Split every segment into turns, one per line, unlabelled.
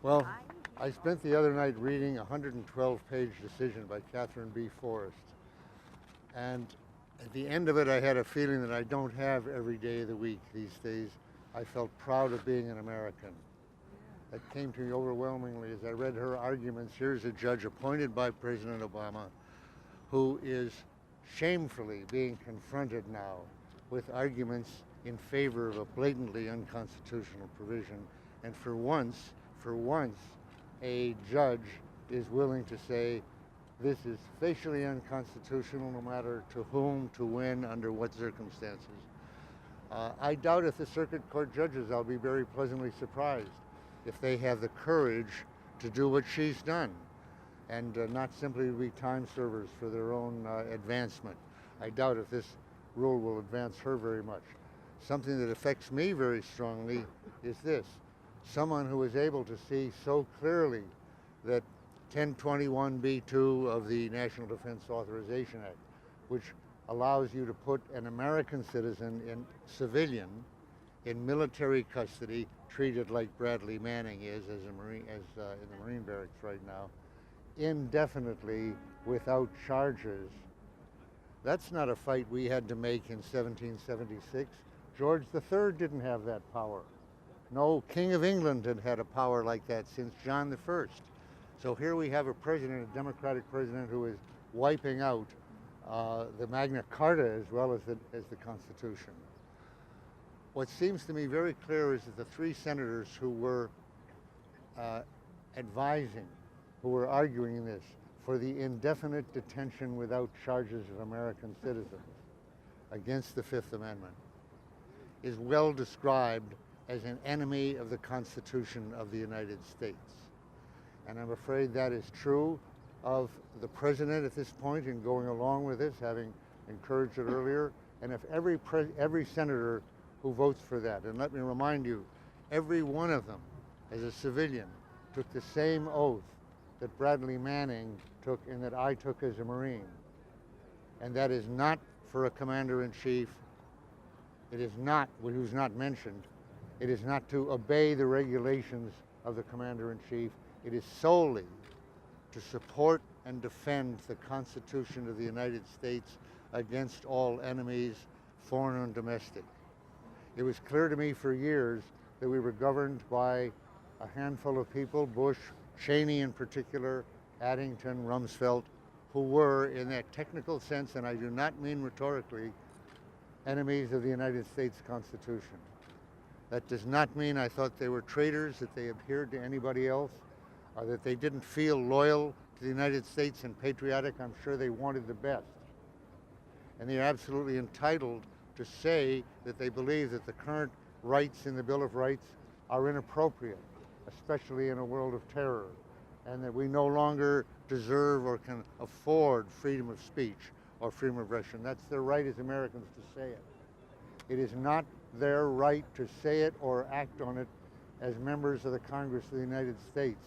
Well, I spent the other night reading a 112-page decision by Catherine B. Forrest. And at the end of it, I had a feeling that I don't have every day of the week these days. I felt proud of being an American. That came to me overwhelmingly as I read her arguments. Here's a judge appointed by President Obama who is shamefully being confronted now with arguments in favor of a blatantly unconstitutional provision. And for once, a judge is willing to say, this is facially unconstitutional no matter to whom, to when, under what circumstances. I doubt if the circuit court judges, I'll be very pleasantly surprised if they have the courage to do what she's done and not simply be time servers for their own advancement. I doubt if this rule will advance her very much. Something that affects me very strongly is this. Someone who is able to see so clearly that 1021b2 of the National Defense Authorization Act, which allows you to put an American citizen in civilian in military custody, treated like Bradley Manning is as a Marine, in the Marine barracks right now, indefinitely without charges. That's not a fight we had to make in 1776. George III didn't have that power. No King of England had had a power like that since John I. So here we have a president, a Democratic president, who is wiping out the Magna Carta as well as the Constitution. What seems to me very clear is that the three senators who were advising, who were arguing this for the indefinite detention without charges of American citizens against the Fifth Amendment is well described as an enemy of the Constitution of the United States. And I'm afraid that is true of the president at this point in going along with this, having encouraged it earlier. And if every senator who votes for that, and let me remind you, every one of them as a civilian took the same oath that Bradley Manning took and that I took as a Marine. And that is not for a commander-in-chief. It is not, who's not mentioned, it is not to obey the regulations of the commander-in-chief. It is solely to support and defend the Constitution of the United States against all enemies, foreign and domestic. It was clear to me for years that we were governed by a handful of people, Bush, Cheney in particular, Addington, Rumsfeld, who were, in that technical sense, and I do not mean rhetorically, enemies of the United States Constitution. That does not mean I thought they were traitors, that they adhered to anybody else, or that they didn't feel loyal to the United States and patriotic. I'm sure they wanted the best. And they're absolutely entitled to say that they believe that the current rights in the Bill of Rights are inappropriate, especially in a world of terror, and that we no longer deserve or can afford freedom of speech or freedom of expression. That's their right as Americans to say it. It is not their right to say it or act on it as members of the Congress of the United States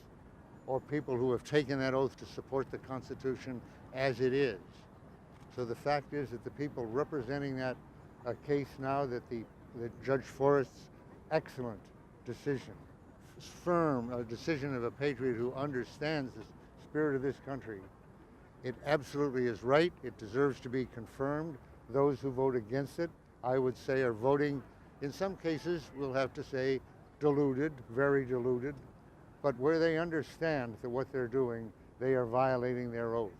or people who have taken that oath to support the Constitution as it is. So the fact is that the people representing that case now, that Judge Forrest's excellent decision, firm decision of a patriot who understands the spirit of this country, it absolutely is right. It deserves to be confirmed. Those who vote against it, I would say, are voting, in some cases, we'll have to say, deluded, very deluded, but where they understand that what they're doing, they are violating their oath.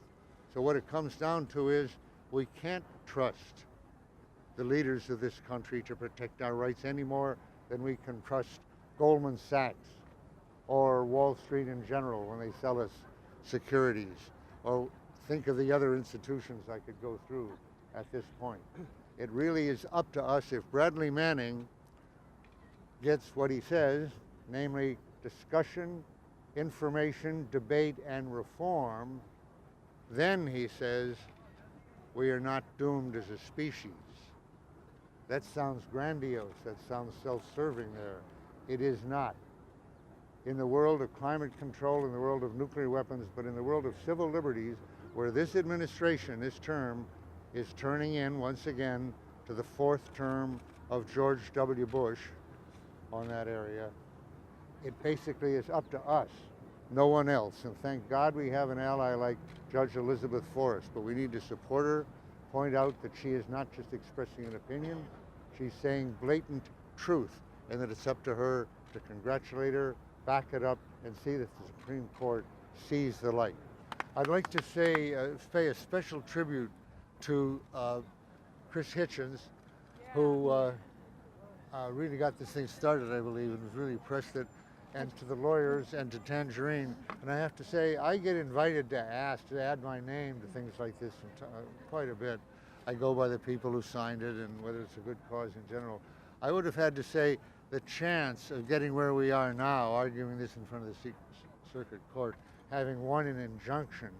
So what it comes down to is we can't trust the leaders of this country to protect our rights any more than we can trust Goldman Sachs or Wall Street in general when they sell us securities, or think of the other institutions I could go through at this point. It really is up to us. If Bradley Manning gets what he says, namely discussion, information, debate, and reform, then he says we are not doomed as a species. That sounds grandiose, that sounds self-serving there. It is not. In the world of climate control, in the world of nuclear weapons, but in the world of civil liberties, where this administration, this term, is turning in once again to the fourth term of George W. Bush on that area, it basically is up to us, no one else. And thank God we have an ally like Judge Elizabeth Forrest, but we need to support her, point out that she is not just expressing an opinion, she's saying blatant truth, and that it's up to her to congratulate her, back it up, and see that the Supreme Court sees the light. I'd like to pay a special tribute to Chris Hitchens, who really got this thing started, I believe, and was really pressed it, and to the lawyers and to Tangerine. And I have to say, I get invited to add my name to things like this quite a bit. I go by the people who signed it and whether it's a good cause in general. I would have had to say the chance of getting where we are now, arguing this in front of the Circuit Court, having won an injunction,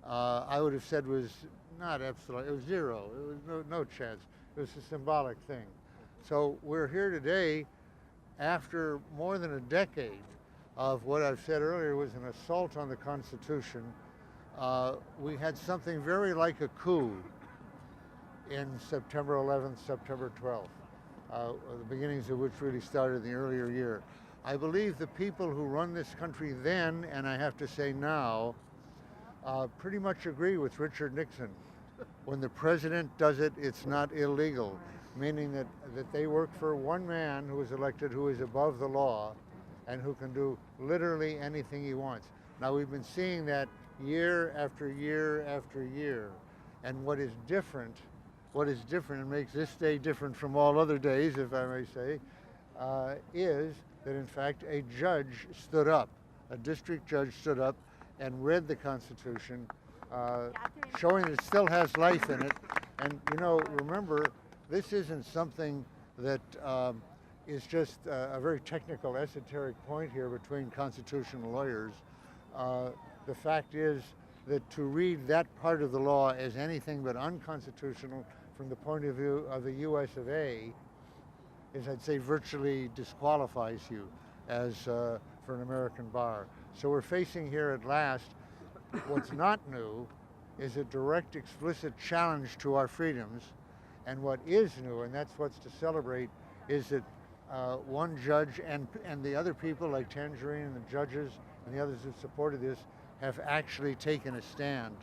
I would have said was not absolute, it was zero. It was no chance. It was a symbolic thing. So we're here today after more than a decade of what I've said earlier was an assault on the Constitution. We had something very like a coup in September 11th, September 12th, the beginnings of which really started in the earlier year. I believe the people who run this country then, and I have to say now, pretty much agree with Richard Nixon. When the president does it, it's not illegal, meaning that they work for one man who is elected who is above the law and who can do literally anything he wants. Now, we've been seeing that year after year after year. And what is different and makes this day different from all other days, if I may say, is that in fact a judge stood up, a district judge stood up and read the Constitution, showing that it still has life in it. And you know, remember, this isn't something that is just a very technical, esoteric point here between constitutional lawyers. The fact is that to read that part of the law as anything but unconstitutional from the point of view of the US of A is, I'd say, virtually disqualifies you as for an American bar. So we're facing here at last, what's not new is a direct, explicit challenge to our freedoms. And what is new, and that's what's to celebrate, is that one judge and the other people like Tangerine and the judges and the others who supported this have actually taken a stand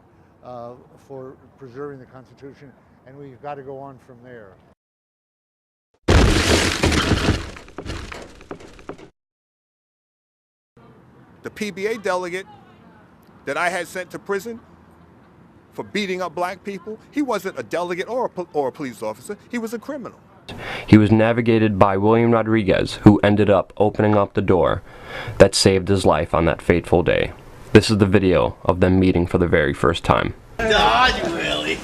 for preserving the Constitution, and we've got to go on from there.
The PBA delegate that I had sent to prison for beating up black people, he wasn't a delegate or a police officer, he was a criminal.
He was navigated by William Rodriguez, who ended up opening up the door that saved his life on that fateful day. This is the video of them meeting for the very first time.
God, really?